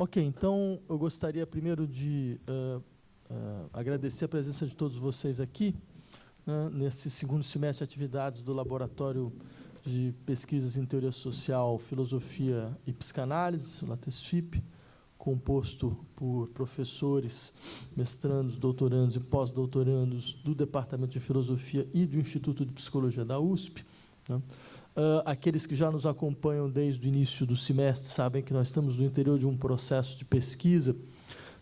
Ok, então eu gostaria primeiro de agradecer a presença de todos vocês aqui, né, nesse segundo semestre de atividades do Laboratório de Pesquisas em Teoria Social, Filosofia e Psicanálise, o LATESFIP, composto por professores, mestrandos, doutorandos e pós-doutorandos do Departamento de Filosofia e do Instituto de Psicologia da USP, né. Aqueles que já nos acompanham desde o início do semestre sabem que nós estamos no interior de um processo de pesquisa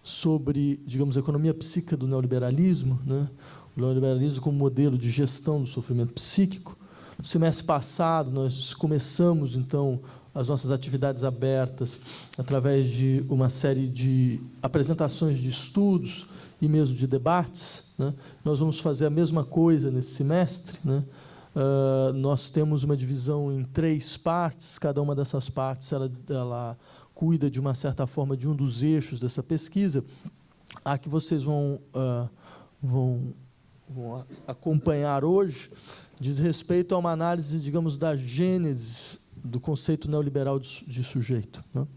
sobre, digamos, a economia psíquica do neoliberalismo, né? O neoliberalismo como modelo de gestão do sofrimento psíquico. No semestre passado, nós começamos, então, as nossas atividades abertas através de uma série de apresentações de estudos e mesmo de debates, né? Nós vamos fazer a mesma coisa nesse semestre, né? Nós temos uma divisão em 3 partes, cada uma dessas partes ela cuida, de uma certa forma, de um dos eixos dessa pesquisa. A que vocês vão acompanhar hoje diz respeito a uma análise, digamos, da gênese do conceito neoliberal de sujeito, né?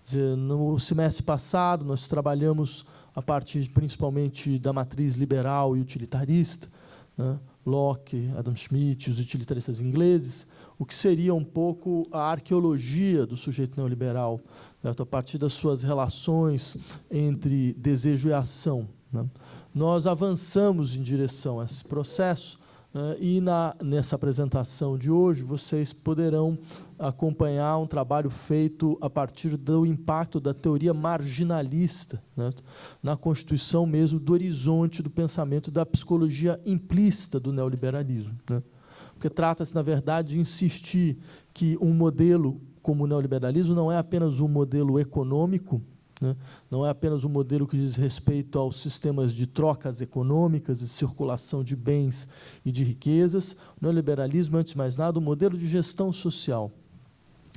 Quer dizer, no semestre passado, nós trabalhamos a partir, principalmente, da matriz liberal e utilitarista, né? Locke, Adam Smith, os utilitaristas ingleses, o que seria um pouco a arqueologia do sujeito neoliberal, certo? A partir das suas relações entre desejo e ação, né? Nós avançamos em direção a esse processo, né? E nessa apresentação de hoje vocês poderão acompanhar um trabalho feito a partir do impacto da teoria marginalista, né? Na constituição mesmo do horizonte do pensamento da psicologia implícita do neoliberalismo, né? Porque trata-se, na verdade, de insistir que um modelo como o neoliberalismo não é apenas um modelo econômico, né? Não é apenas um modelo que diz respeito aos sistemas de trocas econômicas e circulação de bens e de riquezas. O neoliberalismo, antes de mais nada, um modelo de gestão social.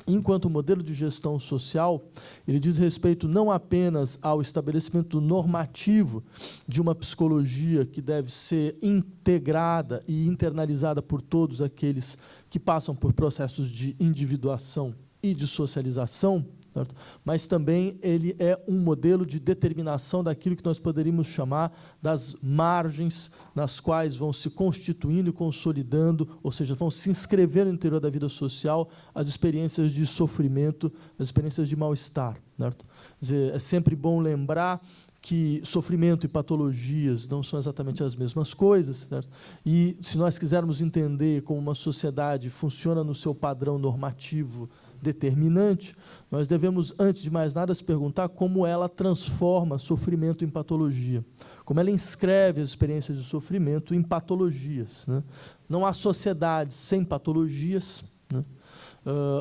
Enquanto modelo de gestão social, ele diz respeito não apenas ao estabelecimento normativo de uma psicologia que deve ser integrada e internalizada por todos aqueles que passam por processos de individuação e de socialização, certo? Mas também ele é um modelo de determinação daquilo que nós poderíamos chamar das margens nas quais vão se constituindo e consolidando, ou seja, vão se inscrever no interior da vida social as experiências de sofrimento, as experiências de mal-estar, certo? Quer dizer, é sempre bom lembrar que sofrimento e patologias não são exatamente as mesmas coisas, certo? E se nós quisermos entender como uma sociedade funciona no seu padrão normativo determinante, nós devemos, antes de mais nada, se perguntar como ela transforma sofrimento em patologia, como ela inscreve as experiências de sofrimento em patologias, né? Não há sociedades sem patologias, né?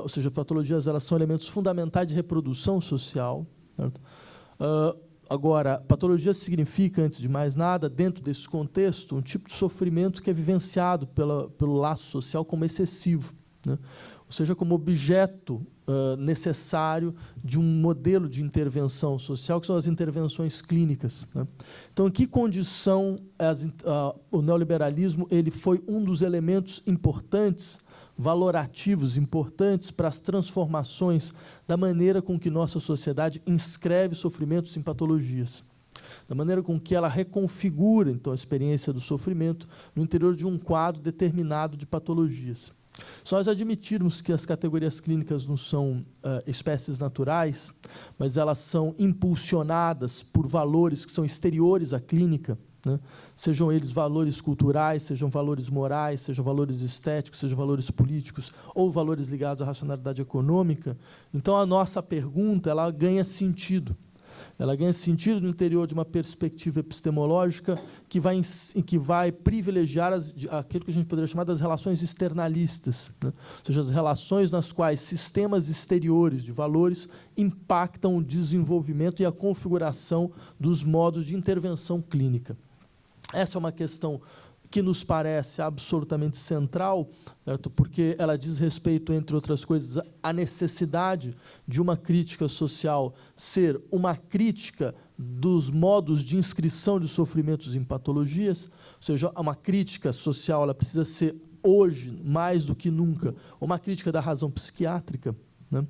Ou seja, patologias elas são elementos fundamentais de reprodução social, certo? Agora, patologia significa, antes de mais nada, dentro desse contexto, um tipo de sofrimento que é vivenciado pelo laço social como excessivo, né? Ou seja, como objeto necessário de um modelo de intervenção social, que são as intervenções clínicas, né? Então, em que condição o neoliberalismo ele foi um dos elementos importantes, valorativos importantes para as transformações da maneira com que nossa sociedade inscreve sofrimentos em patologias, da maneira com que ela reconfigura, então, a experiência do sofrimento no interior de um quadro determinado de patologias. Se nós admitirmos que as categorias clínicas não são espécies naturais, mas elas são impulsionadas por valores que são exteriores à clínica, né? Sejam eles valores culturais, sejam valores morais, sejam valores estéticos, sejam valores políticos ou valores ligados à racionalidade econômica, então a nossa pergunta ela ganha sentido. Ela ganha sentido no interior de uma perspectiva epistemológica que vai privilegiar aquilo que a gente poderia chamar das relações externalistas, né? Ou seja, as relações nas quais sistemas exteriores de valores impactam o desenvolvimento e a configuração dos modos de intervenção clínica. Essa é uma questão que nos parece absolutamente central, certo? Porque ela diz respeito, entre outras coisas, à necessidade de uma crítica social ser uma crítica dos modos de inscrição de sofrimentos em patologias, ou seja, uma crítica social ela precisa ser, hoje, mais do que nunca, uma crítica da razão psiquiátrica, né?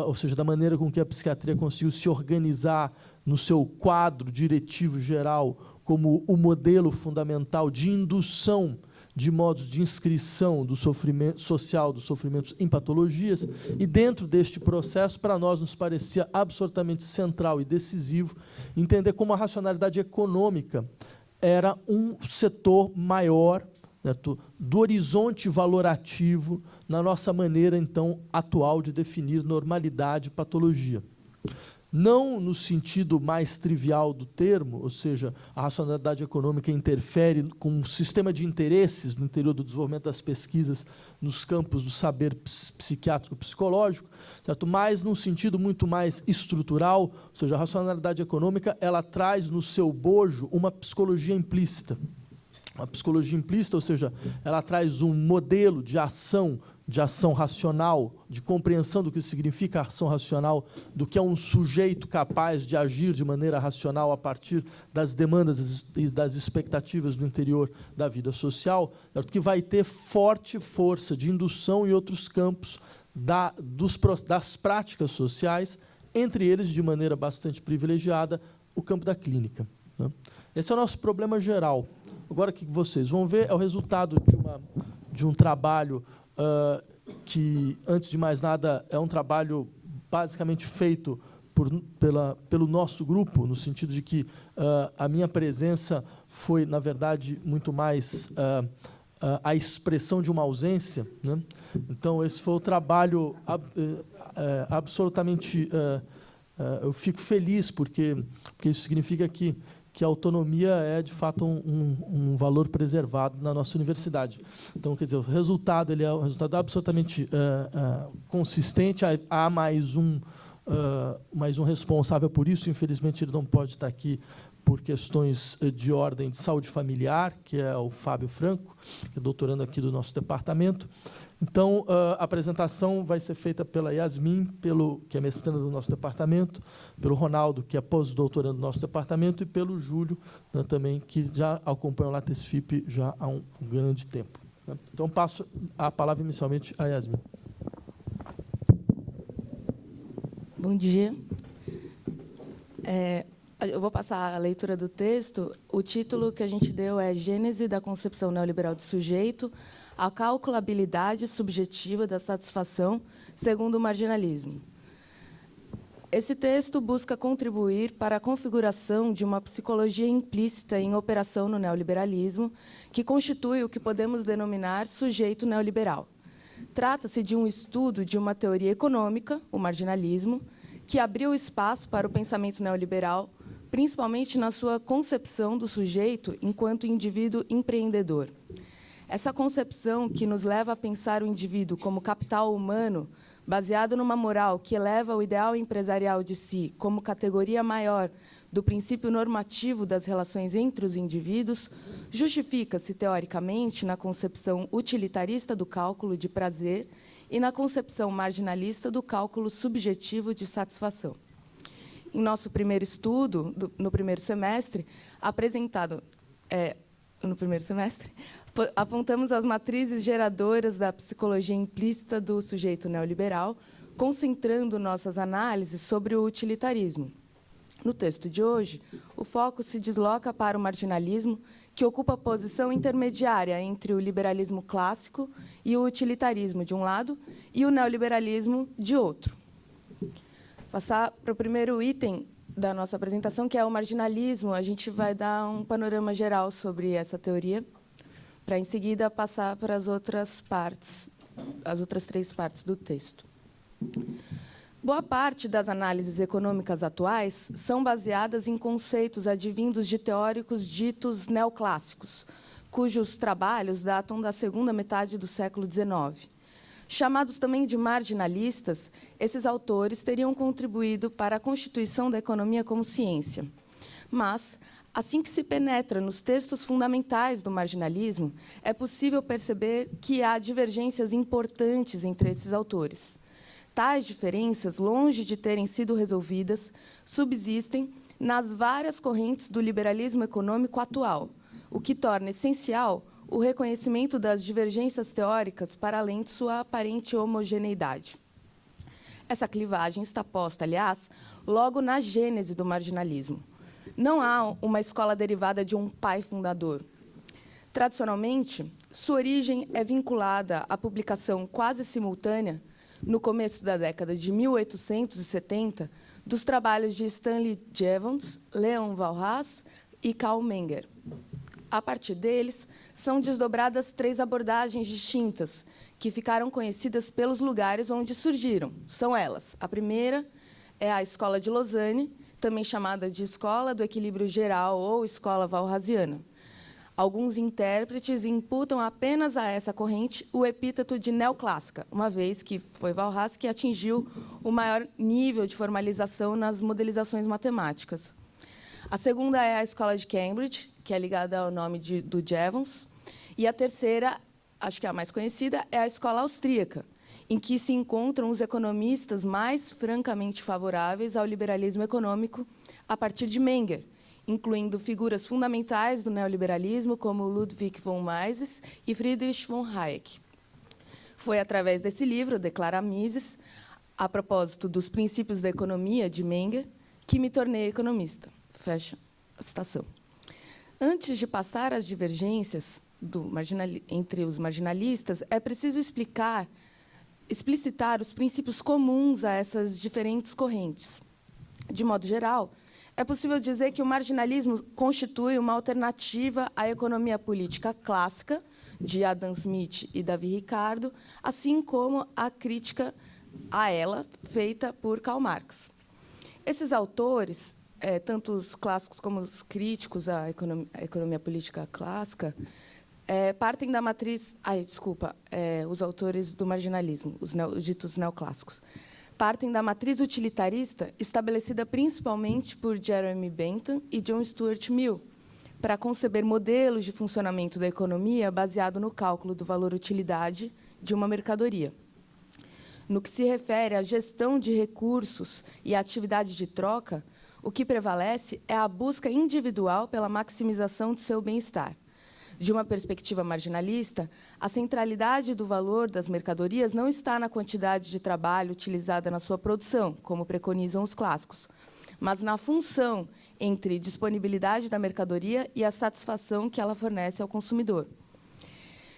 Ou seja, da maneira com que a psiquiatria conseguiu se organizar no seu quadro diretivo geral como o modelo fundamental de indução de modos de inscrição do sofrimento social, dos sofrimentos em patologias, e dentro deste processo, para nós, nos parecia absolutamente central e decisivo entender como a racionalidade econômica era um setor maior, certo, do horizonte valorativo na nossa maneira, então, atual de definir normalidade e patologia. Não no sentido mais trivial do termo, ou seja, a racionalidade econômica interfere com um sistema de interesses no interior do desenvolvimento das pesquisas nos campos do saber psiquiátrico e psicológico, certo? Mas num sentido muito mais estrutural, ou seja, a racionalidade econômica ela traz no seu bojo uma psicologia implícita. Uma psicologia implícita, ou seja, ela traz um modelo de ação racional, de compreensão do que significa ação racional, do que é um sujeito capaz de agir de maneira racional a partir das demandas e das expectativas do interior da vida social, que vai ter forte força de indução em outros campos das práticas sociais, entre eles, de maneira bastante privilegiada, o campo da clínica, né? Esse é o nosso problema geral. Agora, o que vocês vão ver é o resultado de um trabalho que, antes de mais nada, é um trabalho basicamente feito pelo nosso grupo, no sentido de que a minha presença foi, na verdade, muito mais a expressão de uma ausência, né? Então, esse foi o trabalho absolutamente... eu fico feliz, porque isso significa que a autonomia é, de fato, um valor preservado na nossa universidade. Então, quer dizer, o resultado ele é um resultado absolutamente consistente. Há mais um responsável por isso. Infelizmente, ele não pode estar aqui por questões de ordem de saúde familiar, que é o Fábio Franco, que é doutorando aqui do nosso departamento. Então, a apresentação vai ser feita pela Yasmin, que é mestranda do nosso departamento, pelo Ronaldo, que é pós-doutorando do nosso departamento, e pelo Júlio, né, também, que já acompanha o LatexFIP já há um grande tempo, né? Então, passo a palavra inicialmente a Yasmin. Bom dia. Eu vou passar a leitura do texto. O título que a gente deu é Gênese da concepção neoliberal do sujeito, a calculabilidade subjetiva da satisfação segundo o marginalismo. Esse texto busca contribuir para a configuração de uma psicologia implícita em operação no neoliberalismo, que constitui o que podemos denominar sujeito neoliberal. Trata-se de um estudo de uma teoria econômica, o marginalismo, que abriu espaço para o pensamento neoliberal, principalmente na sua concepção do sujeito enquanto indivíduo empreendedor. Essa concepção que nos leva a pensar o indivíduo como capital humano, baseado numa moral que eleva o ideal empresarial de si como categoria maior do princípio normativo das relações entre os indivíduos, justifica-se, teoricamente, na concepção utilitarista do cálculo de prazer e na concepção marginalista do cálculo subjetivo de satisfação. Em nosso primeiro estudo, no primeiro semestre, apontamos as matrizes geradoras da psicologia implícita do sujeito neoliberal, concentrando nossas análises sobre o utilitarismo. No texto de hoje, o foco se desloca para o marginalismo, que ocupa a posição intermediária entre o liberalismo clássico e o utilitarismo, de um lado, e o neoliberalismo, de outro. Passar para o primeiro item da nossa apresentação, que é o marginalismo. A gente vai dar um panorama geral sobre essa teoria, para, em seguida, passar para as outras três partes do texto. Boa parte das análises econômicas atuais são baseadas em conceitos advindos de teóricos ditos neoclássicos, cujos trabalhos datam da segunda metade do século XIX. Chamados também de marginalistas, esses autores teriam contribuído para a constituição da economia como ciência. Mas, assim que se penetra nos textos fundamentais do marginalismo, é possível perceber que há divergências importantes entre esses autores. Tais diferenças, longe de terem sido resolvidas, subsistem nas várias correntes do liberalismo econômico atual, o que torna essencial o reconhecimento das divergências teóricas para além de sua aparente homogeneidade. Essa clivagem está posta, aliás, logo na gênese do marginalismo. Não há uma escola derivada de um pai fundador. Tradicionalmente, sua origem é vinculada à publicação quase simultânea, no começo da década de 1870, dos trabalhos de Stanley Jevons, Leon Walras e Karl Menger. A partir deles, são desdobradas 3 abordagens distintas, que ficaram conhecidas pelos lugares onde surgiram. São elas: a primeira é a Escola de Lausanne, também chamada de Escola do Equilíbrio Geral ou Escola Walrasiana. Alguns intérpretes imputam apenas a essa corrente o epíteto de neoclássica, uma vez que foi Walras que atingiu o maior nível de formalização nas modelizações matemáticas. A segunda é a Escola de Cambridge, que é ligada ao nome do Jevons. E a terceira, acho que é a mais conhecida, é a Escola Austríaca, em que se encontram os economistas mais francamente favoráveis ao liberalismo econômico a partir de Menger, incluindo figuras fundamentais do neoliberalismo, como Ludwig von Mises e Friedrich von Hayek. Foi através desse livro, Declara Mises, a propósito dos princípios da economia de Menger, que me tornei economista. Fecha a citação. Antes de passar às divergências entre os marginalistas, é preciso explicitar os princípios comuns a essas diferentes correntes. De modo geral, é possível dizer que o marginalismo constitui uma alternativa à economia política clássica, de Adam Smith e Davi Ricardo, assim como a crítica a ela feita por Karl Marx. Esses autores, tanto os clássicos como os críticos à economia política clássica, partem da matriz... os autores do marginalismo, os ditos neoclássicos, partem da matriz utilitarista estabelecida principalmente por Jeremy Bentham e John Stuart Mill, para conceber modelos de funcionamento da economia baseado no cálculo do valor-utilidade de uma mercadoria. No que se refere à gestão de recursos e à atividade de troca, o que prevalece é a busca individual pela maximização de seu bem-estar. De uma perspectiva marginalista, a centralidade do valor das mercadorias não está na quantidade de trabalho utilizada na sua produção, como preconizam os clássicos, mas na função entre disponibilidade da mercadoria e a satisfação que ela fornece ao consumidor.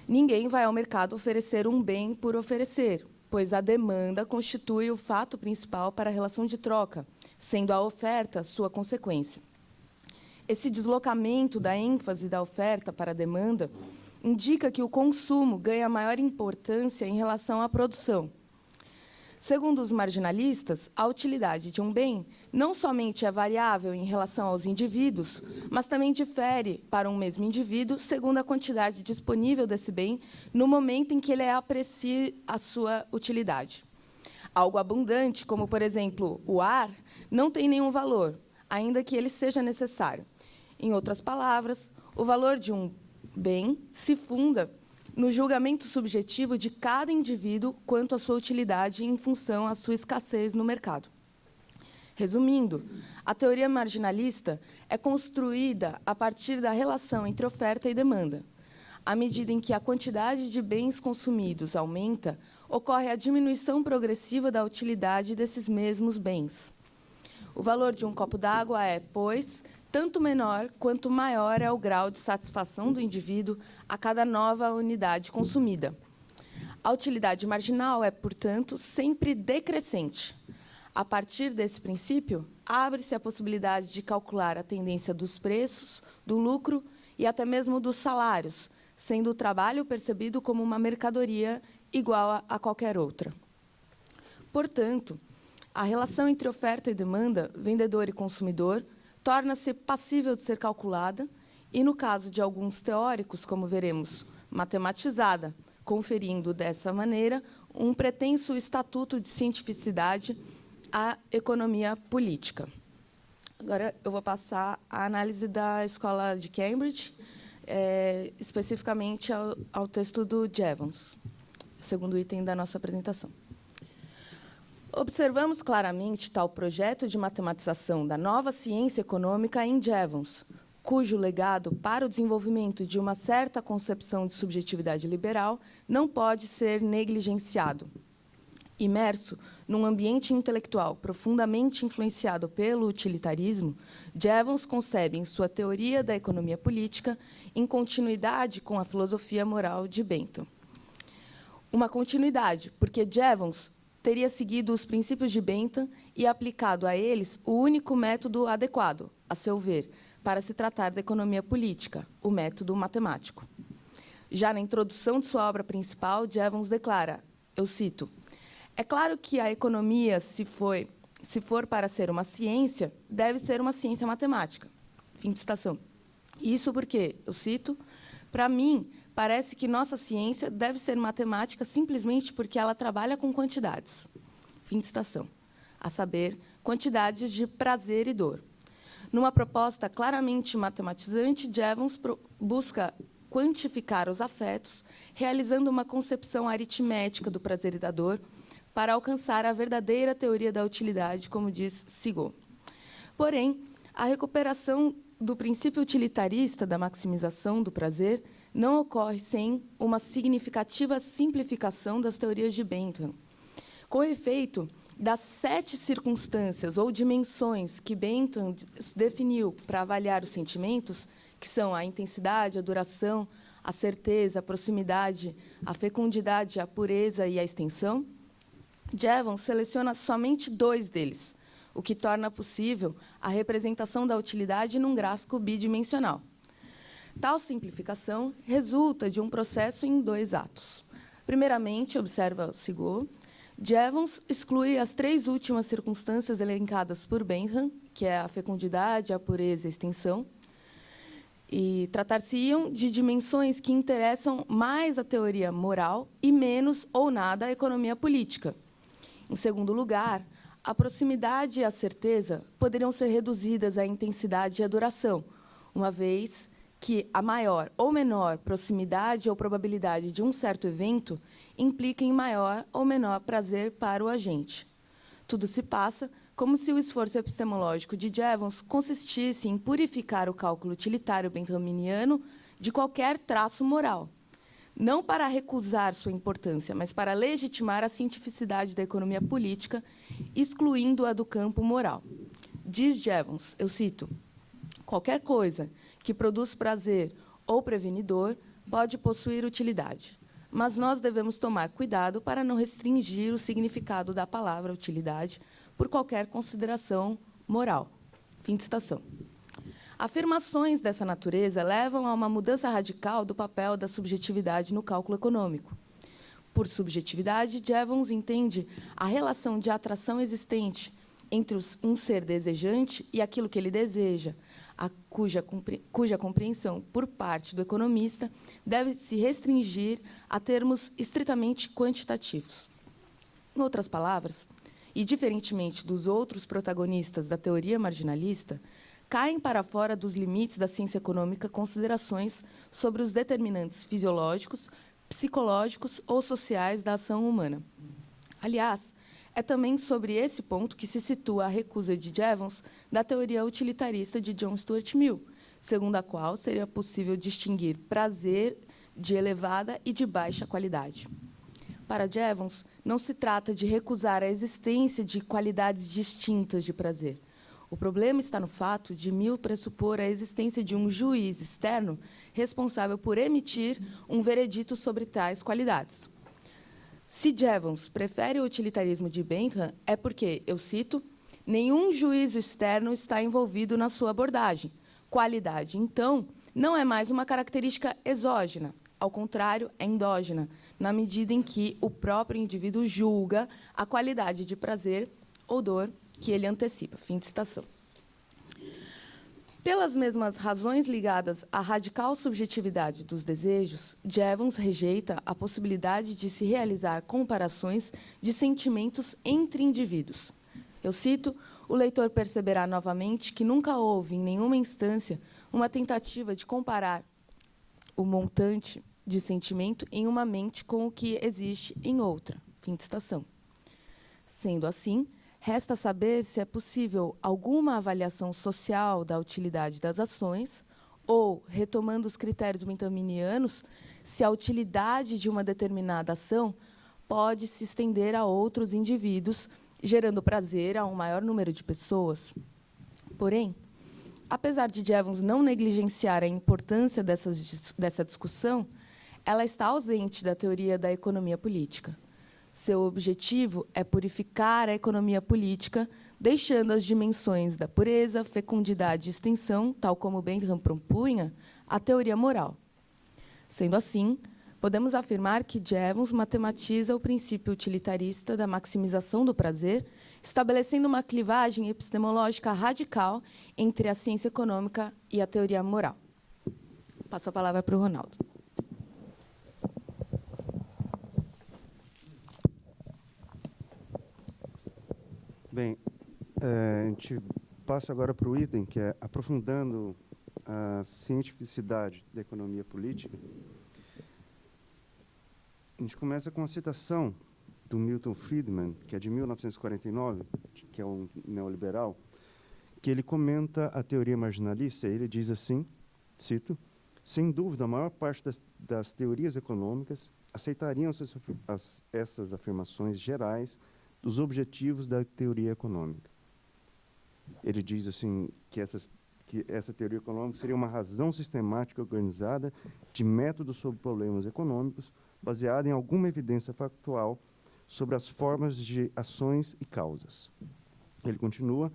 Ninguém vai ao mercado oferecer um bem por oferecer, pois a demanda constitui o fato principal para a relação de troca, sendo a oferta sua consequência. Esse deslocamento da ênfase da oferta para a demanda indica que o consumo ganha maior importância em relação à produção. Segundo os marginalistas, a utilidade de um bem não somente é variável em relação aos indivíduos, mas também difere para um mesmo indivíduo segundo a quantidade disponível desse bem no momento em que ele aprecia a sua utilidade. Algo abundante, como, por exemplo, o ar, não tem nenhum valor, ainda que ele seja necessário. Em outras palavras, o valor de um bem se funda no julgamento subjetivo de cada indivíduo quanto à sua utilidade em função à sua escassez no mercado. Resumindo, a teoria marginalista é construída a partir da relação entre oferta e demanda. À medida em que a quantidade de bens consumidos aumenta, ocorre a diminuição progressiva da utilidade desses mesmos bens. O valor de um copo d'água é, pois, tanto menor quanto maior é o grau de satisfação do indivíduo a cada nova unidade consumida. A utilidade marginal é, portanto, sempre decrescente. A partir desse princípio, abre-se a possibilidade de calcular a tendência dos preços, do lucro e até mesmo dos salários, sendo o trabalho percebido como uma mercadoria igual a qualquer outra. Portanto, a relação entre oferta e demanda, vendedor e consumidor, torna-se passível de ser calculada e, no caso de alguns teóricos, como veremos, matematizada, conferindo, dessa maneira, um pretenso estatuto de cientificidade à economia política. Agora, eu vou passar à análise da Escola de Cambridge, especificamente ao texto do Jevons, segundo item da nossa apresentação. Observamos claramente tal projeto de matematização da nova ciência econômica em Jevons, cujo legado para o desenvolvimento de uma certa concepção de subjetividade liberal não pode ser negligenciado. Imerso num ambiente intelectual profundamente influenciado pelo utilitarismo, Jevons concebe em sua teoria da economia política em continuidade com a filosofia moral de Bentham. Uma continuidade, porque Jevons teria seguido os princípios de Bentham e aplicado a eles o único método adequado, a seu ver, para se tratar da economia política, o método matemático. Já na introdução de sua obra principal, Jevons declara, eu cito, é claro que a economia, se for para ser uma ciência, deve ser uma ciência matemática. Fim de citação. Isso porque, eu cito, para mim, parece que nossa ciência deve ser matemática simplesmente porque ela trabalha com quantidades. Fim de citação. A saber, quantidades de prazer e dor. Numa proposta claramente matematizante, Jevons busca quantificar os afetos, realizando uma concepção aritmética do prazer e da dor, para alcançar a verdadeira teoria da utilidade, como diz Sigaud. Porém, a recuperação do princípio utilitarista da maximização do prazer não ocorre sem uma significativa simplificação das teorias de Bentham. Com efeito, das 7 circunstâncias ou dimensões que Bentham definiu para avaliar os sentimentos, que são a intensidade, a duração, a certeza, a proximidade, a fecundidade, a pureza e a extensão, Jevons seleciona somente 2 deles, o que torna possível a representação da utilidade num gráfico bidimensional. Tal simplificação resulta de um processo em 2 atos. Primeiramente, observa Sigaud, Jevons exclui as 3 últimas circunstâncias elencadas por Bentham, que é a fecundidade, a pureza e a extensão, e tratar-se-iam de dimensões que interessam mais a teoria moral e menos ou nada a economia política. Em segundo lugar, a proximidade e a certeza poderiam ser reduzidas à intensidade e à duração, uma vez que a maior ou menor proximidade ou probabilidade de um certo evento implica em maior ou menor prazer para o agente. Tudo se passa como se o esforço epistemológico de Jevons consistisse em purificar o cálculo utilitário benthaminiano de qualquer traço moral, não para recusar sua importância, mas para legitimar a cientificidade da economia política, excluindo-a do campo moral. Diz Jevons, eu cito, qualquer coisa que produz prazer ou previne dor pode possuir utilidade, mas nós devemos tomar cuidado para não restringir o significado da palavra utilidade por qualquer consideração moral. Fim de citação. Afirmações dessa natureza levam a uma mudança radical do papel da subjetividade no cálculo econômico. Por subjetividade, Jevons entende a relação de atração existente entre um ser desejante e aquilo que ele deseja, cuja compreensão por parte do economista deve se restringir a termos estritamente quantitativos. Em outras palavras, e diferentemente dos outros protagonistas da teoria marginalista, caem para fora dos limites da ciência econômica considerações sobre os determinantes fisiológicos, psicológicos ou sociais da ação humana. Aliás, é também sobre esse ponto que se situa a recusa de Jevons da teoria utilitarista de John Stuart Mill, segundo a qual seria possível distinguir prazer de elevada e de baixa qualidade. Para Jevons, não se trata de recusar a existência de qualidades distintas de prazer. O problema está no fato de Mill pressupor a existência de um juiz externo responsável por emitir um veredito sobre tais qualidades. Se Jevons prefere o utilitarismo de Bentham, é porque, eu cito, nenhum juízo externo está envolvido na sua abordagem. Qualidade, então, não é mais uma característica exógena, ao contrário, é endógena, na medida em que o próprio indivíduo julga a qualidade de prazer ou dor que ele antecipa. Fim de citação. Pelas mesmas razões ligadas à radical subjetividade dos desejos, Jevons rejeita a possibilidade de se realizar comparações de sentimentos entre indivíduos. Eu cito, o leitor perceberá novamente que nunca houve, em nenhuma instância, uma tentativa de comparar o montante de sentimento em uma mente com o que existe em outra. Fim de citação. Sendo assim, resta saber se é possível alguma avaliação social da utilidade das ações ou, retomando os critérios benthaminianos, se a utilidade de uma determinada ação pode se estender a outros indivíduos, gerando prazer a um maior número de pessoas. Porém, apesar de Jevons não negligenciar a importância dessa discussão, ela está ausente da teoria da economia política. Seu objetivo é purificar a economia política, deixando as dimensões da pureza, fecundidade e extensão, tal como Bentham propunha, a teoria moral. Sendo assim, podemos afirmar que Jevons matematiza o princípio utilitarista da maximização do prazer, estabelecendo uma clivagem epistemológica radical entre a ciência econômica e a teoria moral. Passo a palavra para o Ronaldo. Bem, a gente passa agora para o item, que é aprofundando a cientificidade da economia política. A gente começa com uma citação do Milton Friedman, que é de 1949, que é um neoliberal, que ele comenta a teoria marginalista, e ele diz assim, cito, sem dúvida, a maior parte das teorias econômicas aceitariam essas afirmações gerais dos objetivos da teoria econômica. Ele diz assim que essa teoria econômica seria uma razão sistemática organizada de métodos sobre problemas econômicos, baseada em alguma evidência factual sobre as formas de ações e causas. Ele continua,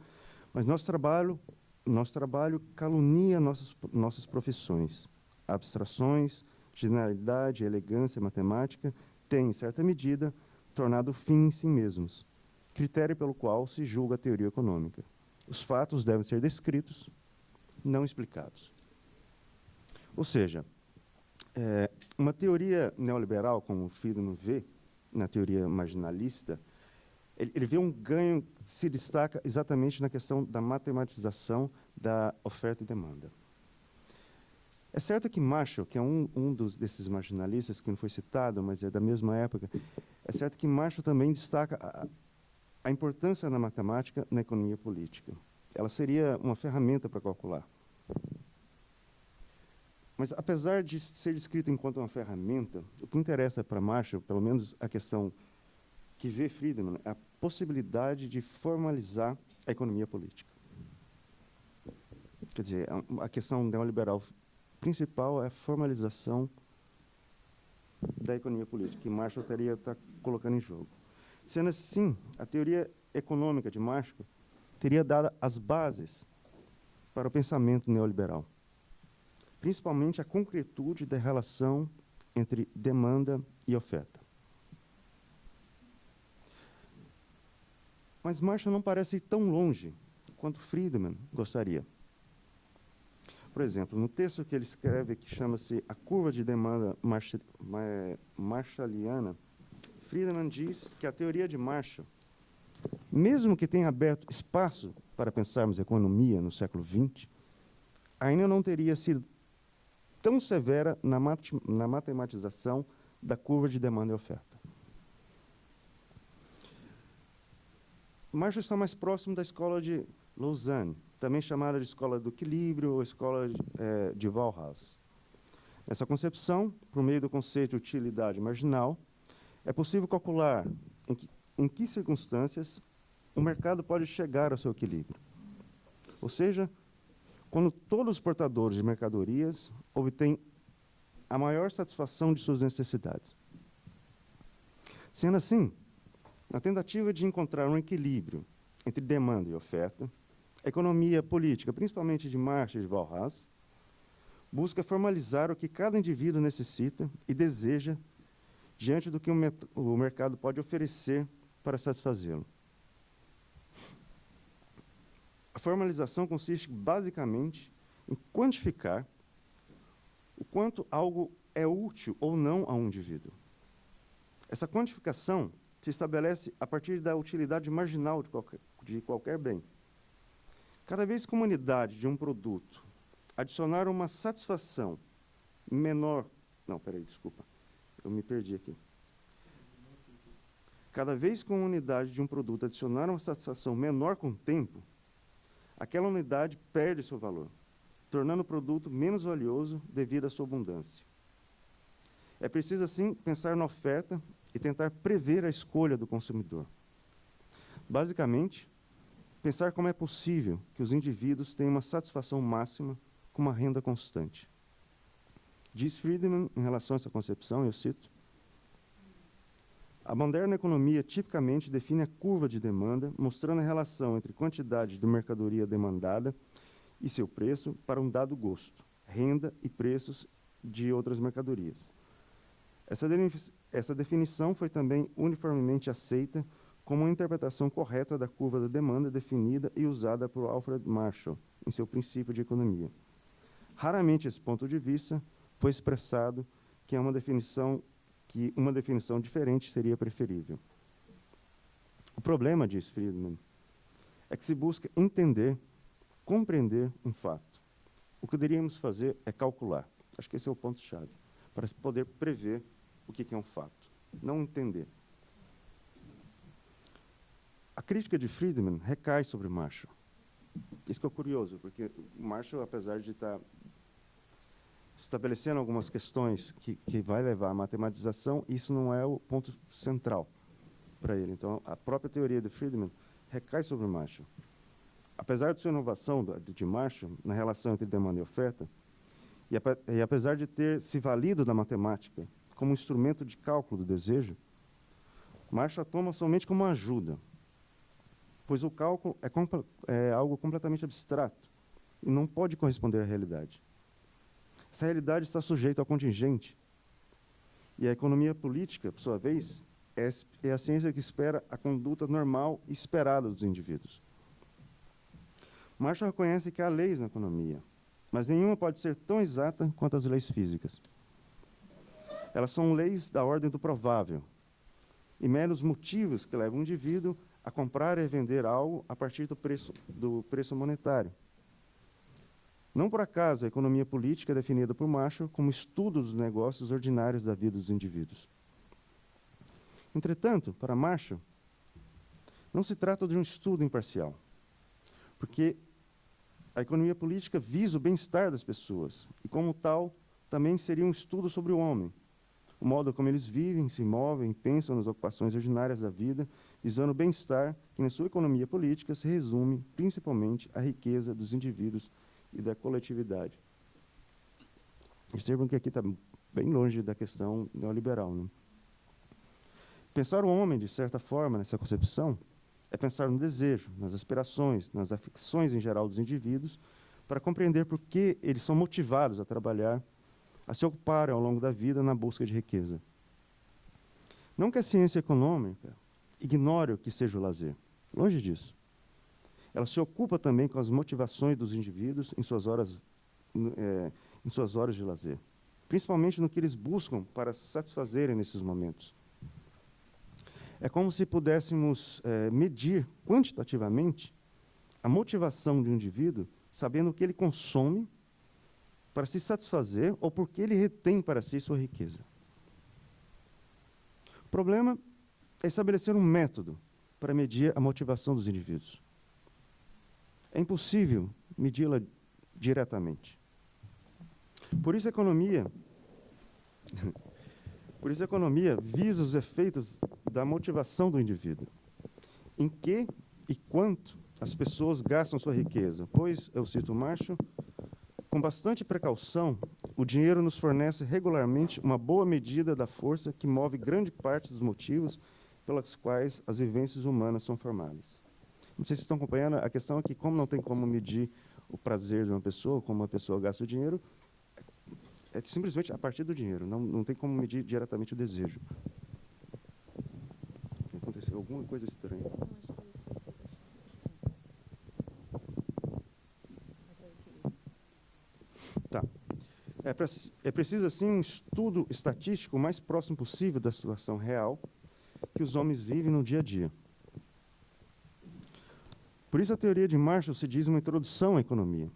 mas nosso trabalho calunia nossas profissões. Abstrações, generalidade, elegância matemática têm, em certa medida, tornado fim em si mesmos, critério pelo qual se julga a teoria econômica. Os fatos devem ser descritos, não explicados. Ou seja, uma teoria neoliberal, como o Friedman vê, na teoria marginalista, ele vê um ganho que se destaca exatamente na questão da matematização da oferta e demanda. É certo que Marshall, que é desses marginalistas, que não foi citado, mas é da mesma época, é certo que Marshall também destaca a importância da matemática na economia política. Ela seria uma ferramenta para calcular. Mas, apesar de ser descrito enquanto uma ferramenta, o que interessa para Marshall, pelo menos a questão que vê Friedman, é a possibilidade de formalizar a economia política. Quer dizer, a questão neoliberal principal é a formalização da economia política, que Marshall teria estar colocando em jogo. Sendo assim, a teoria econômica de Marshall teria dado as bases para o pensamento neoliberal, principalmente a concretude da relação entre demanda e oferta. Mas Marshall não parece ir tão longe quanto Friedman gostaria. Por exemplo, no texto que ele escreve, que chama-se A Curva de Demanda Marshalliana, Friedman diz que a teoria de Marshall, mesmo que tenha aberto espaço para pensarmos economia no século XX, ainda não teria sido tão severa na matematização da curva de demanda e oferta. Marshall está mais próximo da escola de Lausanne, também chamada de escola do equilíbrio ou escola de Bauhaus. Nessa concepção, por meio do conceito de utilidade marginal, é possível calcular em que circunstâncias o mercado pode chegar ao seu equilíbrio. Ou seja, quando todos os portadores de mercadorias obtêm a maior satisfação de suas necessidades. Sendo assim, na tentativa de encontrar um equilíbrio entre demanda e oferta, a economia política, principalmente de Marshall e de Bauhaus, busca formalizar o que cada indivíduo necessita e deseja diante do que o mercado pode oferecer para satisfazê-lo. A formalização consiste, basicamente, em quantificar o quanto algo é útil ou não a um indivíduo. Essa quantificação se estabelece a partir da utilidade marginal de qualquer bem. Cada vez que uma unidade de um produto adicionar uma satisfação menor... Não, peraí, desculpa. Eu me perdi aqui. Cada vez que uma unidade de um produto adicionar uma satisfação menor com o tempo, aquela unidade perde seu valor, tornando o produto menos valioso devido à sua abundância. É preciso, assim, pensar na oferta e tentar prever a escolha do consumidor. Basicamente, pensar como é possível que os indivíduos tenham uma satisfação máxima com uma renda constante. Diz Friedman, em relação a essa concepção, eu cito, a moderna economia tipicamente define a curva de demanda, mostrando a relação entre quantidade de mercadoria demandada e seu preço para um dado gosto, renda e preços de outras mercadorias. Essa definição foi também uniformemente aceita como uma interpretação correta da curva da demanda definida e usada por Alfred Marshall em seu princípio de economia. Raramente esse ponto de vista foi expressado que uma definição diferente seria preferível. O problema, diz Friedman, é que se busca entender, compreender um fato. O que deveríamos fazer é calcular. Acho que esse é o ponto-chave, para poder prever o que é um fato, não entender. A crítica de Friedman recai sobre Marshall. Isso que é curioso, porque Marshall, apesar de estar estabelecendo algumas questões que vai levar à matematização, isso não é o ponto central para ele. Então, a própria teoria de Friedman recai sobre Marshall. Apesar de sua inovação de Marshall na relação entre demanda e oferta, e apesar de ter se valido da matemática como instrumento de cálculo do desejo, Marshall a toma somente como uma ajuda, pois o cálculo é algo completamente abstrato e não pode corresponder à realidade. Essa realidade está sujeita ao contingente. E a economia política, por sua vez, é a ciência que espera a conduta normal e esperada dos indivíduos. Marshall reconhece que há leis na economia, mas nenhuma pode ser tão exata quanto as leis físicas. Elas são leis da ordem do provável e meros motivos que levam o indivíduo a comprar e vender algo a partir do preço monetário. Não por acaso a economia política é definida por Marshall como estudo dos negócios ordinários da vida dos indivíduos. Entretanto, para Marshall, não se trata de um estudo imparcial, porque a economia política visa o bem-estar das pessoas e, como tal, também seria um estudo sobre o homem, o modo como eles vivem, se movem, pensam nas ocupações ordinárias da vida, visando o bem-estar que, na sua economia política, se resume principalmente à riqueza dos indivíduos e da coletividade. Percebam que aqui está bem longe da questão neoliberal, né? Pensar o homem, de certa forma, nessa concepção, é pensar no desejo, nas aspirações, nas afecções em geral dos indivíduos, para compreender por que eles são motivados a trabalhar, a se ocuparem ao longo da vida na busca de riqueza. Não que a ciência econômica ignore o que seja o lazer. Longe disso. Ela se ocupa também com as motivações dos indivíduos em suas horas de lazer, principalmente no que eles buscam para se satisfazerem nesses momentos. É como se pudéssemos medir quantitativamente a motivação de um indivíduo, sabendo o que ele consome para se satisfazer ou porque ele retém para si sua riqueza. O problema é estabelecer um método para medir a motivação dos indivíduos. É impossível medi-la diretamente. Por isso a economia visa os efeitos da motivação do indivíduo. Em que e quanto as pessoas gastam sua riqueza, pois, eu cito Marshall, com bastante precaução, o dinheiro nos fornece regularmente uma boa medida da força que move grande parte dos motivos pelos quais as vivências humanas são formadas. Não sei se estão acompanhando, a questão é que, como não tem como medir o prazer de uma pessoa, como uma pessoa gasta o dinheiro, é simplesmente a partir do dinheiro, não tem como medir diretamente o desejo. Aconteceu alguma coisa estranha. Tá. É preciso, assim, um estudo estatístico o mais próximo possível da situação real que os homens vivem no dia a dia. Por isso a teoria de Marshall se diz uma introdução à economia.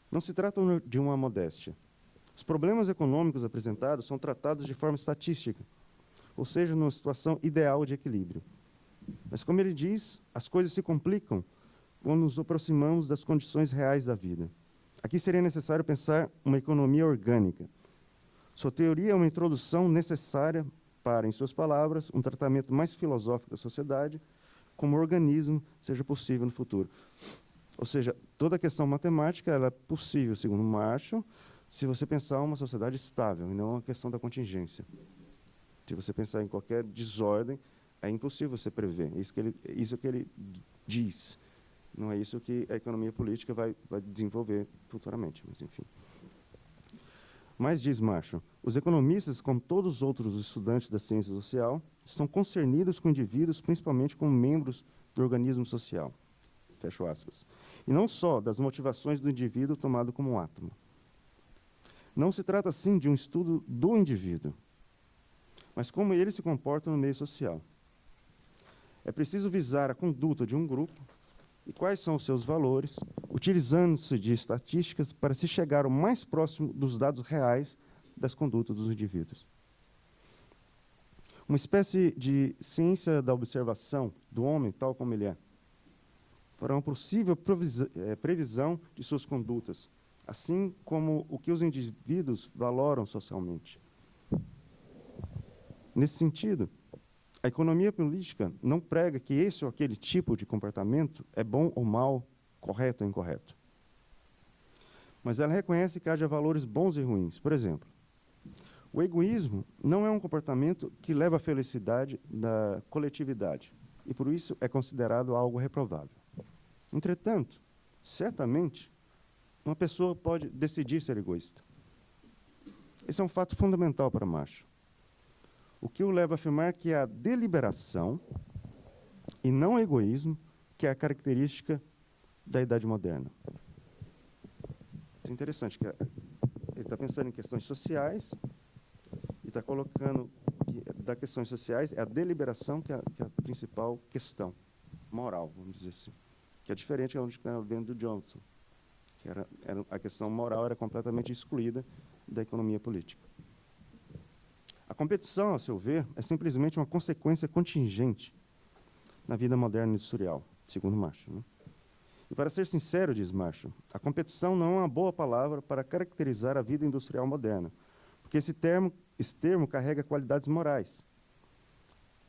Não se trata de uma modéstia. Os problemas econômicos apresentados são tratados de forma estatística, ou seja, numa situação ideal de equilíbrio. Mas, como ele diz, as coisas se complicam quando nos aproximamos das condições reais da vida. Aqui seria necessário pensar uma economia orgânica. Sua teoria é uma introdução necessária para, em suas palavras, um tratamento mais filosófico da sociedade, como organismo seja possível no futuro. Ou seja, toda a questão matemática ela é possível, segundo Marshall, se você pensar uma sociedade estável, e não uma questão da contingência. Se você pensar em qualquer desordem, é impossível você prever. Isso que ele diz. Não é isso que a economia política vai desenvolver futuramente, mas enfim. Mas, diz Marshall, os economistas, como todos os outros estudantes da ciência social, estão concernidos com indivíduos, principalmente como membros do organismo social. Fecho aspas. E não só das motivações do indivíduo tomado como um átomo. Não se trata, assim, de um estudo do indivíduo, mas como ele se comporta no meio social. É preciso visar a conduta de um grupo e quais são os seus valores, utilizando-se de estatísticas para se chegar o mais próximo dos dados reais das condutas dos indivíduos. Uma espécie de ciência da observação do homem tal como ele é, para uma possível previsão de suas condutas, assim como o que os indivíduos valoram socialmente. Nesse sentido, a economia política não prega que esse ou aquele tipo de comportamento é bom ou mal, correto ou incorreto. Mas ela reconhece que haja valores bons e ruins. Por exemplo, o egoísmo não é um comportamento que leva à felicidade da coletividade, e por isso é considerado algo reprovável. Entretanto, certamente, uma pessoa pode decidir ser egoísta. Esse é um fato fundamental para Marshall. O que o leva a afirmar que é a deliberação, e não o egoísmo, que é a característica da idade moderna. É interessante que ele está pensando em questões sociais e está colocando que das questões sociais é a deliberação que é a principal questão moral, vamos dizer assim, que é diferente de onde está vendo do Johnson, que a questão moral era completamente excluída da economia política. A competição, a seu ver, é simplesmente uma consequência contingente na vida moderna industrial, segundo Marshall, né? E, para ser sincero, diz Marshall, a competição não é uma boa palavra para caracterizar a vida industrial moderna, porque esse termo carrega qualidades morais.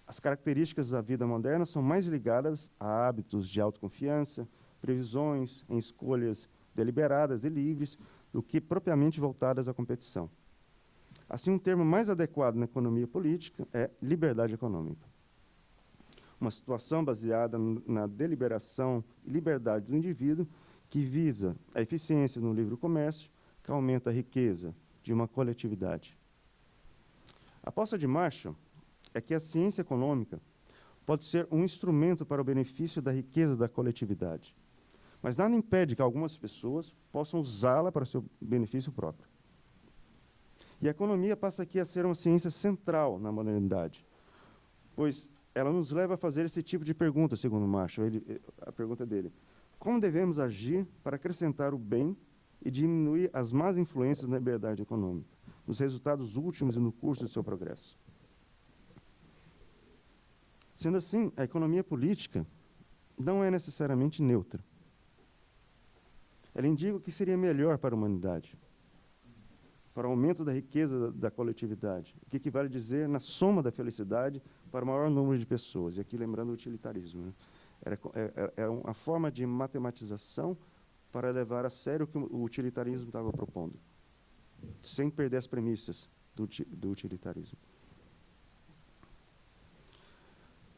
As características da vida moderna são mais ligadas a hábitos de autoconfiança, previsões em escolhas deliberadas e livres, do que propriamente voltadas à competição. Assim, um termo mais adequado na economia política é liberdade econômica. Uma situação baseada na deliberação e liberdade do indivíduo que visa a eficiência no livre comércio, que aumenta a riqueza de uma coletividade. A aposta de Marshall é que a ciência econômica pode ser um instrumento para o benefício da riqueza da coletividade, mas nada impede que algumas pessoas possam usá-la para seu benefício próprio. E a economia passa aqui a ser uma ciência central na modernidade, pois ela nos leva a fazer esse tipo de pergunta, segundo Marshall. A pergunta dele: como devemos agir para acrescentar o bem e diminuir as más influências na liberdade econômica, nos resultados últimos e no curso de seu progresso? Sendo assim, a economia política não é necessariamente neutra. Ela indica o que seria melhor para a humanidade, para o aumento da riqueza da coletividade, o que equivale a dizer na soma da felicidade para o maior número de pessoas. E aqui lembrando o utilitarismo, né? Era uma forma de matematização para levar a sério o que o utilitarismo estava propondo, sem perder as premissas do utilitarismo.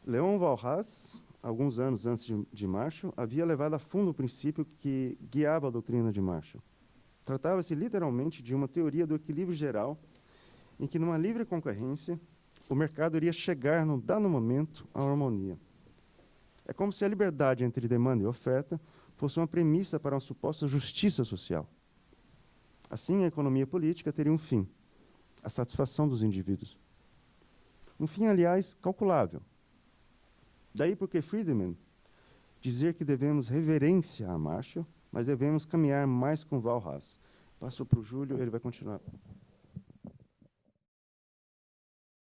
Leon Walras, alguns anos antes de Marshall, havia levado a fundo o princípio que guiava a doutrina de Marshall. Tratava-se literalmente de uma teoria do equilíbrio geral, em que, numa livre concorrência, o mercado iria chegar, num dado momento, à harmonia. É como se a liberdade entre demanda e oferta fosse uma premissa para uma suposta justiça social. Assim, a economia política teria um fim: a satisfação dos indivíduos. Um fim, aliás, calculável. Daí porque Friedman dizer que devemos reverência a Marshall, mas devemos caminhar mais com Walras. Passo para o Júlio, ele vai continuar.